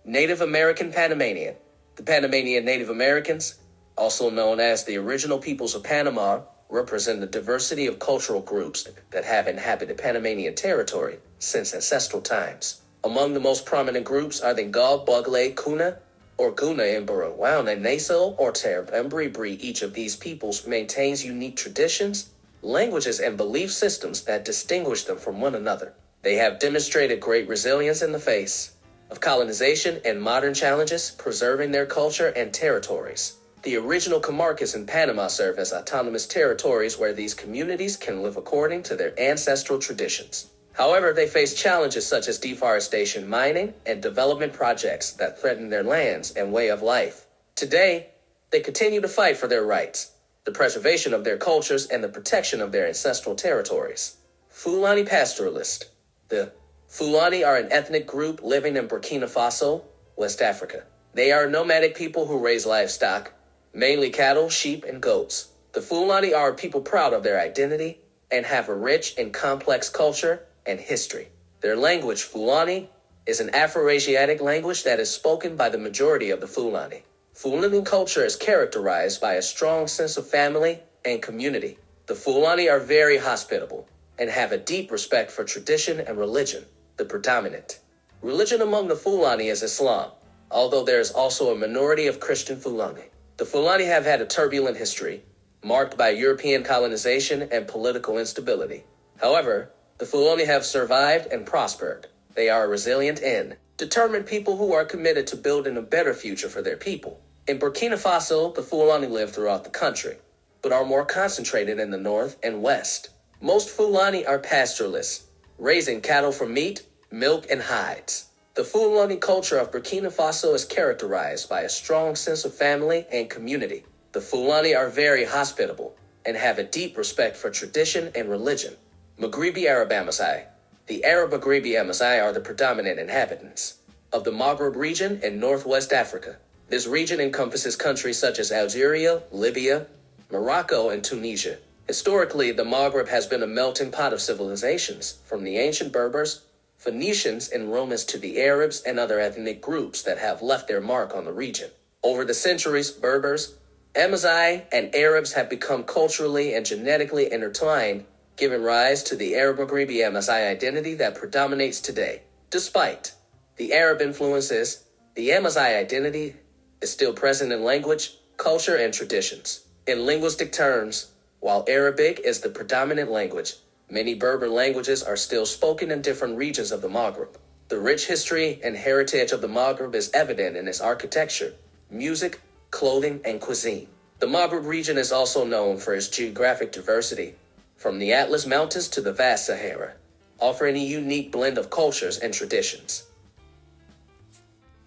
Native American Panamanian. The Panamanian Native Americans, also known as the original peoples of Panama, represent the diversity of cultural groups that have inhabited Panamanian territory since ancestral times. Among the most prominent groups are the Gaw Bugle Kuna, or Guna Imbara, Wauna Naso, or Terabembri. Each of these peoples maintains unique traditions, languages, and belief systems that distinguish them from one another. They have demonstrated great resilience in the face of colonization and modern challenges, preserving their culture and territories. The original comarcas in Panama serve as autonomous territories where these communities can live according to their ancestral traditions. However, they face challenges such as deforestation, mining, and development projects that threaten their lands and way of life. Today, they continue to fight for their rights, the preservation of their cultures, and the protection of their ancestral territories. Fulani pastoralist. The Fulani are an ethnic group living in Burkina Faso, West Africa. They are nomadic people who raise livestock, mainly cattle, sheep, and goats. The Fulani are people proud of their identity and have a rich and complex culture and history. Their language, Fulani, is an Afro-Asiatic language that is spoken by the majority of the Fulani. Fulani culture is characterized by a strong sense of family and community. The Fulani are very hospitable and have a deep respect for tradition and religion. The predominant religion among the Fulani is Islam, although there is also a minority of Christian Fulani. The Fulani have had a turbulent history, marked by European colonization and political instability. However, the Fulani have survived and prospered. They are a resilient and determined people who are committed to building a better future for their people. In Burkina Faso, the Fulani live throughout the country, but are more concentrated in the north and west. Most Fulani are pastoralists, raising cattle for meat, milk, and hides. The Fulani culture of Burkina Faso is characterized by a strong sense of family and community. The Fulani are very hospitable and have a deep respect for tradition and religion. Maghrebi Arab Amazigh. The Arab Maghrebi Amazigh are the predominant inhabitants of the Maghreb region in northwest Africa. This region encompasses countries such as Algeria, Libya, Morocco, and Tunisia. Historically, the Maghreb has been a melting pot of civilizations, from the ancient Berbers, Phoenicians, and Romans to the Arabs and other ethnic groups that have left their mark on the region. Over the centuries, Berbers, Amazigh, and Arabs have become culturally and genetically intertwined, giving rise to the Arab Maghrebi Amazigh identity that predominates today. Despite the Arab influences, the Amazigh identity is still present in language, culture, and traditions. In linguistic terms, while Arabic is the predominant language, many Berber languages are still spoken in different regions of the Maghreb. The rich history and heritage of the Maghreb is evident in its architecture, music, clothing, and cuisine. The Maghreb region is also known for its geographic diversity, from the Atlas Mountains to the vast Sahara, offering a unique blend of cultures and traditions.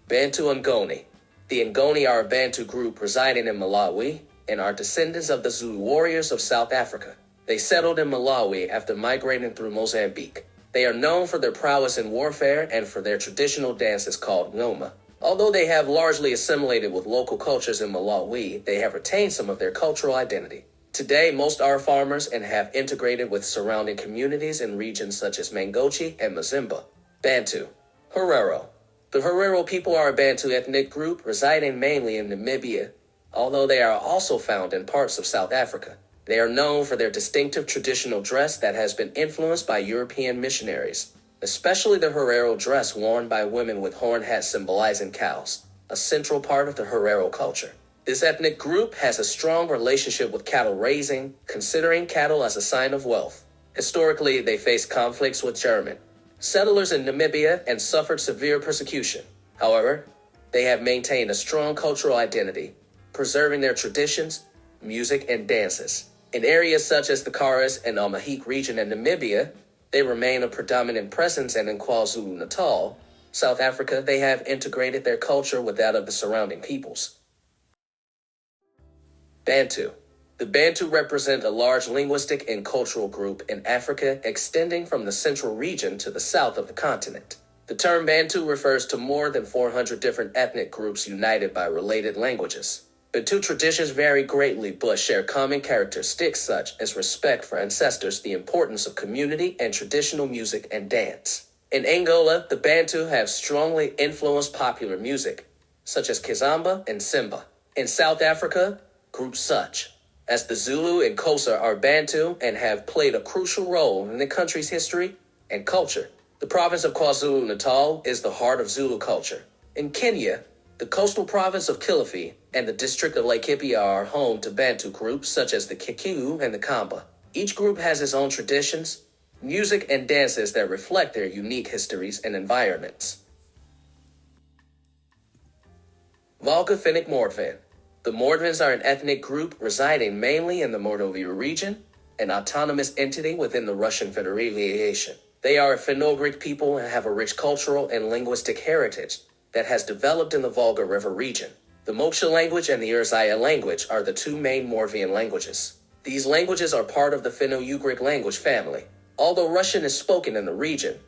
Bantu Ngoni. The Ngoni are a Bantu group residing in Malawi and are descendants of the Zulu warriors of South Africa. They settled in Malawi after migrating through Mozambique. They are known for their prowess in warfare and for their traditional dances called ngoma. Although they have largely assimilated with local cultures in Malawi, they have retained some of their cultural identity. Today, most are farmers and have integrated with surrounding communities in regions such as Mangochi and Mazimba. Bantu. Herero. The Herero people are a Bantu ethnic group residing mainly in Namibia, although they are also found in parts of South Africa. They are known for their distinctive traditional dress that has been influenced by European missionaries, especially the Herero dress worn by women with horn hats symbolizing cows, a central part of the Herero culture. This ethnic group has a strong relationship with cattle raising, considering cattle as a sign of wealth. Historically, they faced conflicts with German settlers in Namibia and suffered severe persecution. However, they have maintained a strong cultural identity, preserving their traditions, music, and dances. In areas such as the Karas and Almahik region in Namibia, they remain a predominant presence, and in KwaZulu-Natal, South Africa, they have integrated their culture with that of the surrounding peoples. Bantu. The Bantu represent a large linguistic and cultural group in Africa extending from the central region to the south of the continent. The term Bantu refers to more than 400 different ethnic groups united by related languages. Bantu traditions vary greatly but share common characteristics such as respect for ancestors, the importance of community, and traditional music and dance. In Angola, the Bantu have strongly influenced popular music, such as Kizomba and Simba. In South Africa, groups such as the Zulu and Xhosa are Bantu and have played a crucial role in the country's history and culture. The province of KwaZulu-Natal is the heart of Zulu culture. In Kenya, the coastal province of Kilifi and the district of Laikipia are home to Bantu groups such as the Kikuyu and the Kamba. Each group has its own traditions, music, and dances that reflect their unique histories and environments. Volga-Finnic Mordvin. The Mordvins are an ethnic group residing mainly in the Mordovia region, an autonomous entity within the Russian Federation. They are a Finno-Ugric people and have a rich cultural and linguistic heritage that has developed in the Volga River region. The Moksha language and the Urzaya language are the two main Mordvian languages. These languages are part of the Finno-Ugric language family. Although Russian is spoken in the region,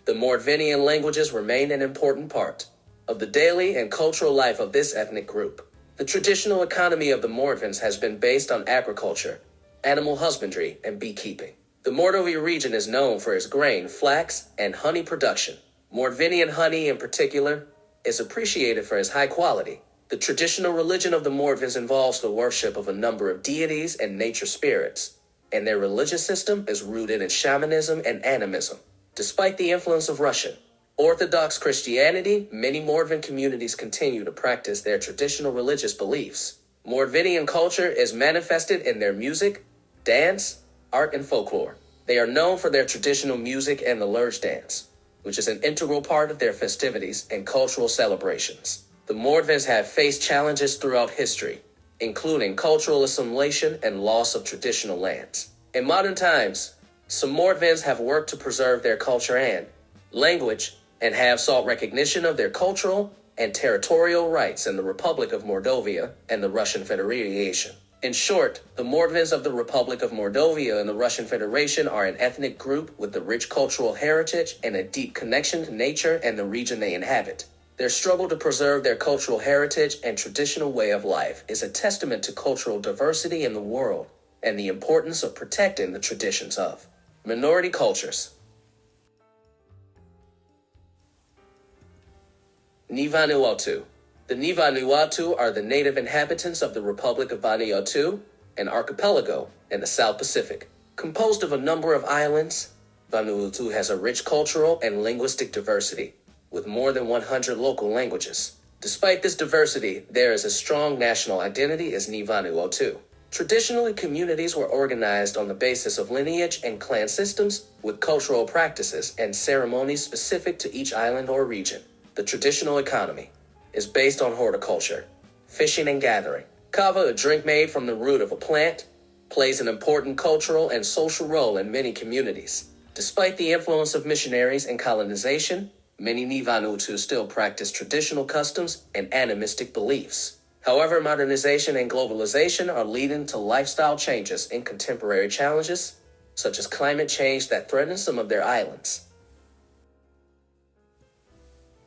the Mordvinian languages remain an important part of the daily and cultural life of this ethnic group. The traditional economy of the Mordvins has been based on agriculture, animal husbandry, and beekeeping. The Mordovia region is known for its grain, flax, and honey production. Mordvinian honey, in particular, is appreciated for its high quality. The traditional religion of the Mordvins involves the worship of a number of deities and nature spirits, and their religious system is rooted in shamanism and animism. Despite the influence of Russian Orthodox Christianity, many Mordvin communities continue to practice their traditional religious beliefs. Mordvinian culture is manifested in their music, dance, art, and folklore. They are known for their traditional music and the Lurch dance, which is an integral part of their festivities and cultural celebrations. The Mordvins have faced challenges throughout history, including cultural assimilation and loss of traditional lands. In modern times, some Mordvins have worked to preserve their culture and language, and have sought recognition of their cultural and territorial rights in the Republic of Mordovia and the Russian Federation. In short, the Mordvins of the Republic of Mordovia and the Russian Federation are an ethnic group with a rich cultural heritage and a deep connection to nature and the region they inhabit. Their struggle to preserve their cultural heritage and traditional way of life is a testament to cultural diversity in the world and the importance of protecting the traditions of minority cultures. Vanuatu. The Vanuatu are the native inhabitants of the Republic of Vanuatu, an archipelago in the South Pacific. Composed of a number of islands, Vanuatu has a rich cultural and linguistic diversity, with more than 100 local languages. Despite this diversity, there is a strong national identity as Vanuatu. Traditionally, communities were organized on the basis of lineage and clan systems, with cultural practices and ceremonies specific to each island or region. The traditional economy is based on horticulture, fishing, and gathering. Kava, a drink made from the root of a plant, plays an important cultural and social role in many communities. Despite the influence of missionaries and colonization, many Vanuatu still practice traditional customs and animistic beliefs. However, modernization and globalization are leading to lifestyle changes and contemporary challenges, such as climate change that threaten some of their islands.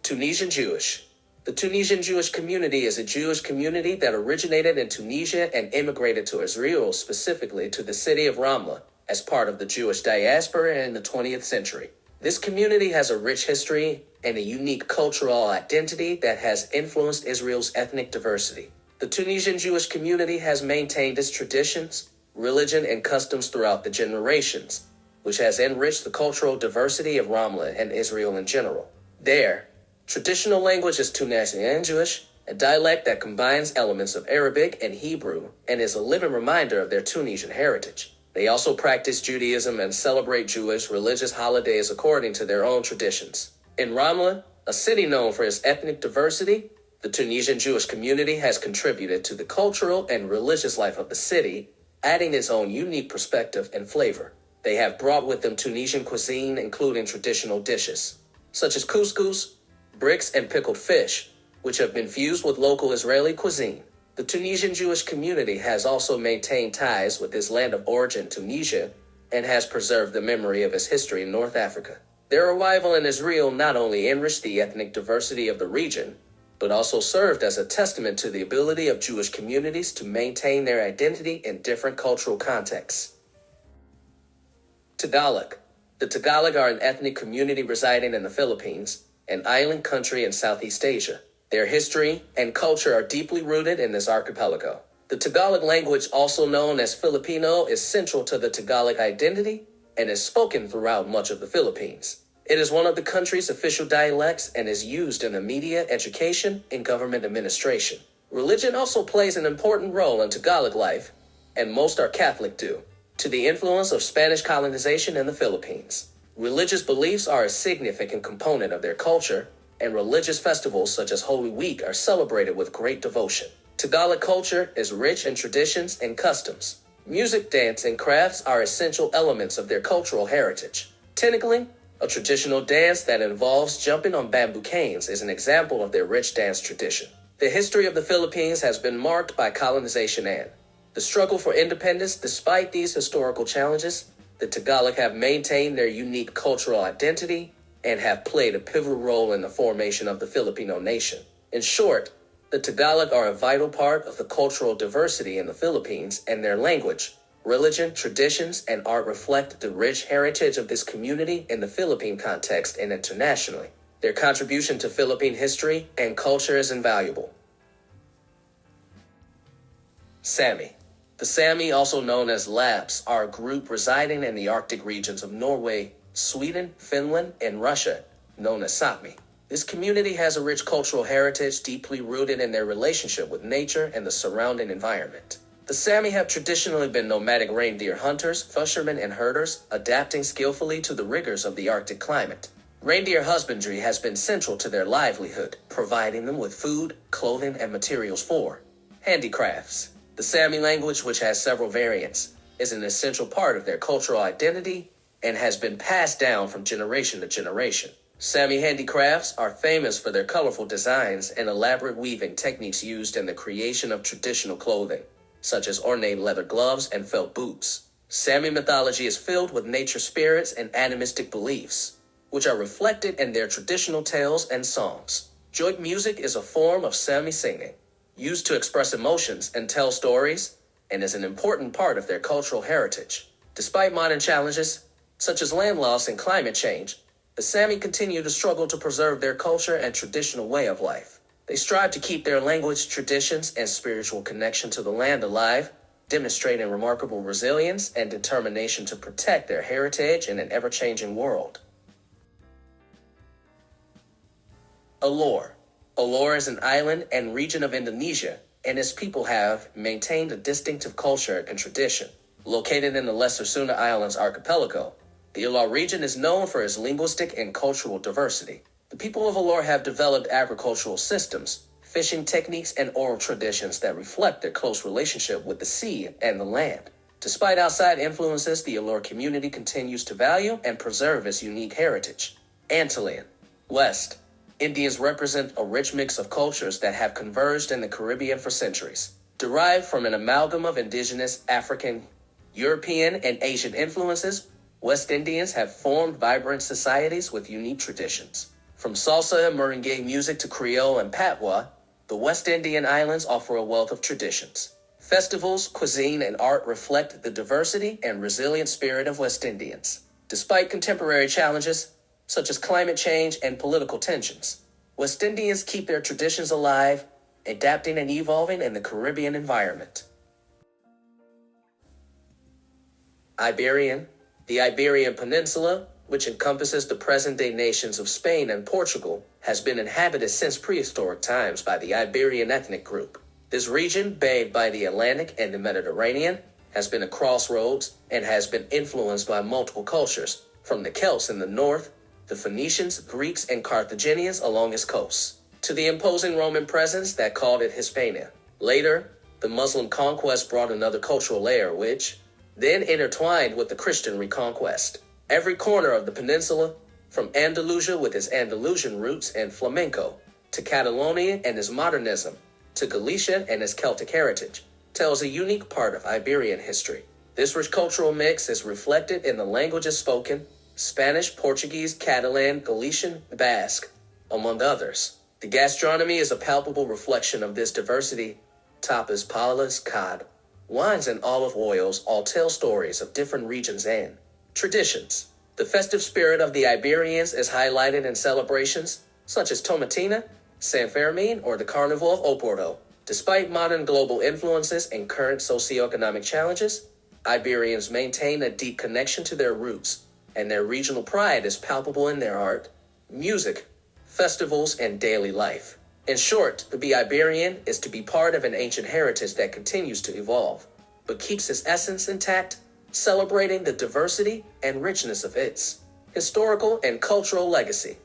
Tunisian Jewish. The Tunisian Jewish community is a Jewish community that originated in Tunisia and immigrated to Israel, specifically to the city of Ramla, as part of the Jewish diaspora in the 20th century. This community has a rich history and a unique cultural identity that has influenced Israel's ethnic diversity. The Tunisian Jewish community has maintained its traditions, religion, and customs throughout the generations, which has enriched the cultural diversity of Ramla and Israel in general. Their traditional language is Tunisian Jewish, a dialect that combines elements of Arabic and Hebrew and is a living reminder of their Tunisian heritage. They also practice Judaism and celebrate Jewish religious holidays according to their own traditions. In Ramla, a city known for its ethnic diversity, the Tunisian Jewish community has contributed to the cultural and religious life of the city, adding its own unique perspective and flavor. They have brought with them Tunisian cuisine, including traditional dishes, such as couscous, bricks, and pickled fish, which have been fused with local Israeli cuisine. The Tunisian Jewish community has also maintained ties with its land of origin, Tunisia, and has preserved the memory of its history in North Africa. Their arrival in Israel not only enriched the ethnic diversity of the region, but also served as a testament to the ability of Jewish communities to maintain their identity in different cultural contexts. Tagalog. The Tagalog are an ethnic community residing in the Philippines, an island country in Southeast Asia. Their history and culture are deeply rooted in this archipelago. The Tagalog language, also known as Filipino, is central to the Tagalog identity and is spoken throughout much of the Philippines. It is one of the country's official dialects and is used in the media, education, and government administration. Religion also plays an important role in Tagalog life, and most are Catholic due to the influence of Spanish colonization in the Philippines. Religious beliefs are a significant component of their culture, and religious festivals such as Holy Week are celebrated with great devotion. Tagalog culture is rich in traditions and customs. Music, dance, and crafts are essential elements of their cultural heritage. Tinikling, a traditional dance that involves jumping on bamboo canes, is an example of their rich dance tradition. The history of the Philippines has been marked by colonization and the struggle for independence. Despite these historical challenges, the Tagalog have maintained their unique cultural identity and have played a pivotal role in the formation of the Filipino nation. In short, the Tagalog are a vital part of the cultural diversity in the Philippines, and their language, religion, traditions, and art reflect the rich heritage of this community in the Philippine context and internationally. Their contribution to Philippine history and culture is invaluable. Sami. The Sami, also known as Lapps, are a group residing in the Arctic regions of Norway, Sweden, Finland, and Russia, known as Sápmi. This community has a rich cultural heritage deeply rooted in their relationship with nature and the surrounding environment. The Sami have traditionally been nomadic reindeer hunters, fishermen, and herders, adapting skillfully to the rigors of the Arctic climate. Reindeer husbandry has been central to their livelihood, providing them with food, clothing, and materials for handicrafts. The Sami language, which has several variants, is an essential part of their cultural identity and has been passed down from generation to generation. Sami handicrafts are famous for their colorful designs and elaborate weaving techniques used in the creation of traditional clothing, such as ornate leather gloves and felt boots. Sami mythology is filled with nature spirits and animistic beliefs, which are reflected in their traditional tales and songs. Joik music is a form of Sami singing, used to express emotions and tell stories, and is an important part of their cultural heritage. Despite modern challenges, such as land loss and climate change, the Sami continue to struggle to preserve their culture and traditional way of life. They strive to keep their language, traditions, and spiritual connection to the land alive, demonstrating remarkable resilience and determination to protect their heritage in an ever-changing world. Alor. Alor is an island and region of Indonesia, and its people have maintained a distinctive culture and tradition. Located in the Lesser Sunda Islands archipelago, the Alor region is known for its linguistic and cultural diversity. The people of Alor have developed agricultural systems, fishing techniques, and oral traditions that reflect their close relationship with the sea and the land. Despite outside influences, the Alor community continues to value and preserve its unique heritage. Antillean. West. Indians represent a rich mix of cultures that have converged in the Caribbean for centuries. Derived from an amalgam of indigenous, African, European, and Asian influences, West Indians have formed vibrant societies with unique traditions. From salsa and merengue music to Creole and Patois, the West Indian islands offer a wealth of traditions. Festivals, cuisine, and art reflect the diversity and resilient spirit of West Indians. Despite contemporary challenges, such as climate change and political tensions. West Indians keep their traditions alive, adapting and evolving in the Caribbean environment. Iberian. The Iberian Peninsula, which encompasses the present-day nations of Spain and Portugal, has been inhabited since prehistoric times by the Iberian ethnic group. This region, bathed by the Atlantic and the Mediterranean, has been a crossroads and has been influenced by multiple cultures, from the Celts in the north, the Phoenicians, Greeks, and Carthaginians along its coasts, to the imposing Roman presence that called it Hispania. Later, the Muslim conquest brought another cultural layer which then intertwined with the Christian reconquest. Every corner of the peninsula, from Andalusia with its Andalusian roots and flamenco, to Catalonia and its modernism, to Galicia and its Celtic heritage, tells a unique part of Iberian history. This rich cultural mix is reflected in the languages spoken: Spanish, Portuguese, Catalan, Galician, Basque, among others. The gastronomy is a palpable reflection of this diversity. Tapas, paellas, cod, wines, and olive oils all tell stories of different regions and traditions. The festive spirit of the Iberians is highlighted in celebrations such as Tomatina, San Fermin, or the Carnival of Oporto. Despite modern global influences and current socioeconomic challenges, Iberians maintain a deep connection to their roots, and their regional pride is palpable in their art, music, festivals, and daily life. In short, to be Iberian is to be part of an ancient heritage that continues to evolve, but keeps its essence intact, celebrating the diversity and richness of its historical and cultural legacy.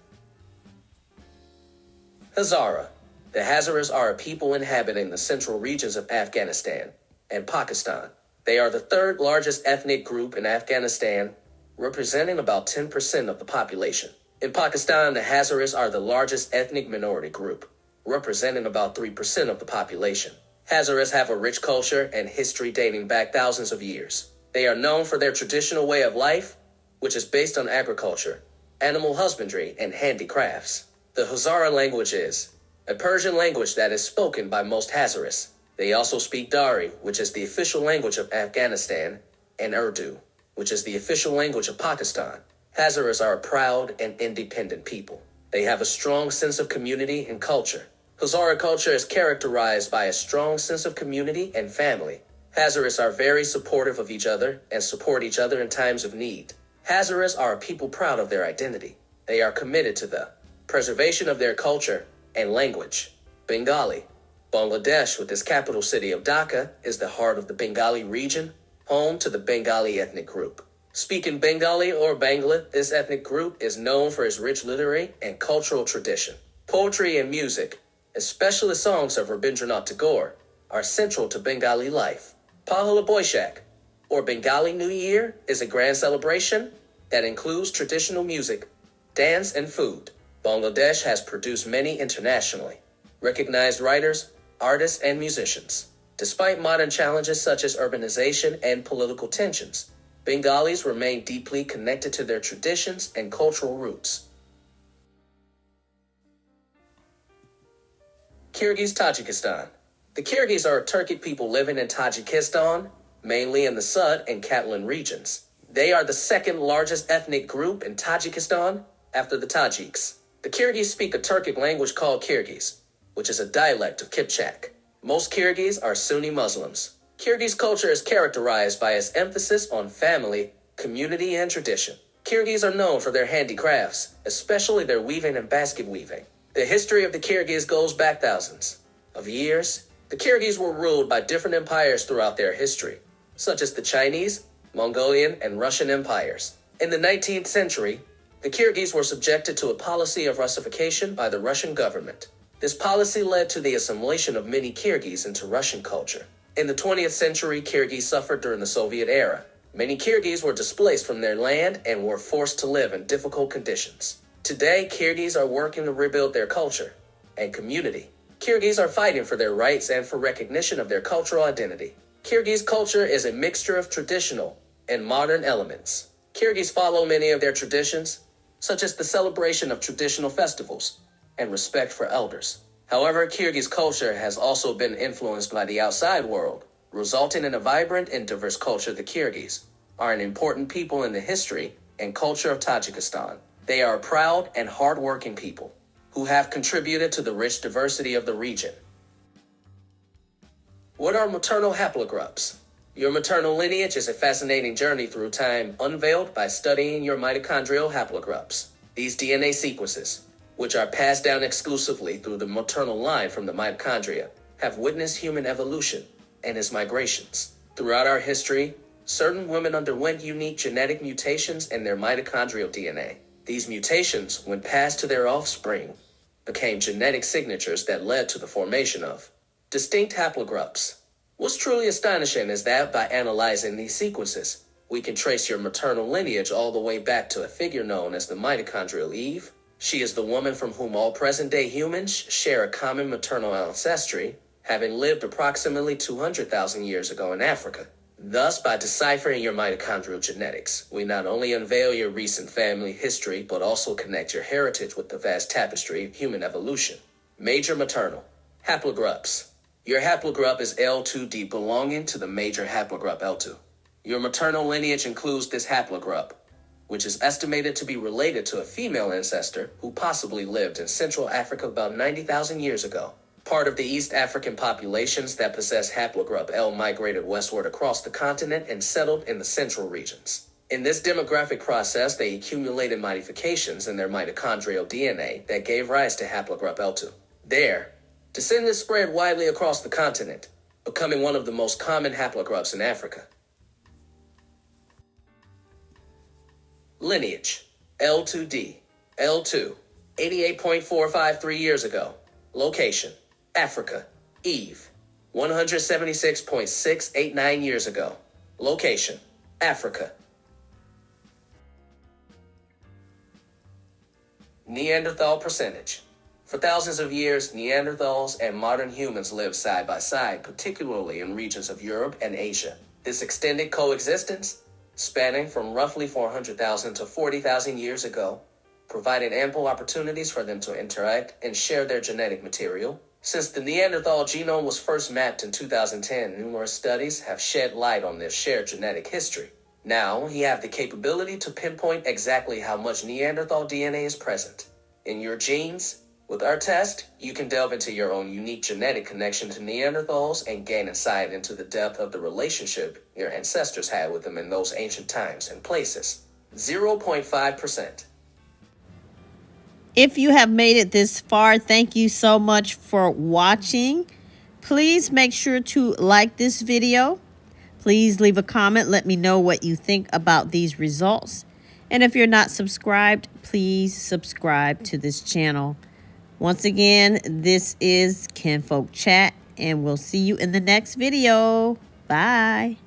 Hazara. The Hazaras are a people inhabiting the central regions of Afghanistan and Pakistan. They are the third largest ethnic group in Afghanistan, representing about 10% of the population. In Pakistan, the Hazaras are the largest ethnic minority group, representing about 3% of the population. Hazaras have a rich culture and history dating back thousands of years. They are known for their traditional way of life, which is based on agriculture, animal husbandry, and handicrafts. The Hazara language is a Persian language that is spoken by most Hazaras. They also speak Dari, which is the official language of Afghanistan, and Urdu, which is the official language of Pakistan. Hazaras are a proud and independent people. They have a strong sense of community and culture. Hazara culture is characterized by a strong sense of community and family. Hazaras are very supportive of each other and support each other in times of need. Hazaras are a people proud of their identity. They are committed to the preservation of their culture and language. Bengali. Bangladesh, with its capital city of Dhaka, is the heart of the Bengali region, home to the Bengali ethnic group. Speaking Bengali or Bangla, this ethnic group is known for its rich literary and cultural tradition. Poetry and music, especially songs of Rabindranath Tagore, are central to Bengali life. Pahela Boishak, or Bengali New Year, is a grand celebration that includes traditional music, dance, and food. Bangladesh has produced many internationally recognized writers, artists, and musicians. Despite modern challenges such as urbanization and political tensions, Bengalis remain deeply connected to their traditions and cultural roots. Kyrgyz Tajikistan. The Kyrgyz are a Turkic people living in Tajikistan, mainly in the Sud and Catalan regions. They are the second largest ethnic group in Tajikistan after the Tajiks. The Kyrgyz speak a Turkic language called Kyrgyz, which is a dialect of Kipchak. Most Kyrgyz are Sunni Muslims. Kyrgyz culture is characterized by its emphasis on family, community, and tradition. Kyrgyz are known for their handicrafts, especially their weaving and basket weaving. The history of the Kyrgyz goes back thousands of years. The Kyrgyz were ruled by different empires throughout their history, such as the Chinese, Mongolian, and Russian empires. In the 19th century, the Kyrgyz were subjected to a policy of Russification by the Russian government. This policy led to the assimilation of many Kyrgyz into Russian culture. In the 20th century, Kyrgyz suffered during the Soviet era. Many Kyrgyz were displaced from their land and were forced to live in difficult conditions. Today, Kyrgyz are working to rebuild their culture and community. Kyrgyz are fighting for their rights and for recognition of their cultural identity. Kyrgyz culture is a mixture of traditional and modern elements. Kyrgyz follow many of their traditions, such as the celebration of traditional festivals and respect for elders. However, Kyrgyz culture has also been influenced by the outside world, resulting in a vibrant and diverse culture. The Kyrgyz are an important people in the history and culture of Tajikistan. They are proud and hardworking people who have contributed to the rich diversity of the region. What are maternal haplogroups? Your maternal lineage is a fascinating journey through time unveiled by studying your mitochondrial haplogroups. These DNA sequences, which are passed down exclusively through the maternal line from the mitochondria, have witnessed human evolution and its migrations. Throughout our history, certain women underwent unique genetic mutations in their mitochondrial DNA. These mutations, when passed to their offspring, became genetic signatures that led to the formation of distinct haplogroups. What's truly astonishing is that by analyzing these sequences, we can trace your maternal lineage all the way back to a figure known as the mitochondrial Eve. She is the woman from whom all present-day humans share a common maternal ancestry, having lived approximately 200,000 years ago in Africa. Thus, by deciphering your mitochondrial genetics, we not only unveil your recent family history, but also connect your heritage with the vast tapestry of human evolution. Major maternal haplogroups. Your haplogroup is L2D, belonging to the major haplogroup L2. Your maternal lineage includes this haplogroup, which is estimated to be related to a female ancestor who possibly lived in Central Africa about 90,000 years ago. Part of the East African populations that possess haplogroup L migrated westward across the continent and settled in the central regions. In this demographic process, they accumulated modifications in their mitochondrial DNA that gave rise to haplogroup L2. There, descendants spread widely across the continent, becoming one of the most common haplogroups in Africa. Lineage: L2D, L2, 88.453 years ago. Location: Africa. Eve, 176.689 years ago. Location: Africa. Neanderthal percentage. For thousands of years, Neanderthals and modern humans lived side by side, particularly in regions of Europe and Asia. This extended coexistence, spanning from roughly 400,000 to 40,000 years ago, provided ample opportunities for them to interact and share their genetic material. Since the Neanderthal genome was first mapped in 2010, numerous studies have shed light on this shared genetic history. Now, we have the capability to pinpoint exactly how much Neanderthal DNA is present in your genes. With our test, you can delve into your own unique genetic connection to Neanderthals and gain insight into the depth of the relationship your ancestors had with them in those ancient times and places. 0.5%. If you have made it this far, thank you so much for watching. Please make sure to like this video. Please leave a comment. Let me know what you think about these results. And if you're not subscribed, please subscribe to this channel. Once again, this is Kinfolk Chat, and we'll see you in the next video. Bye.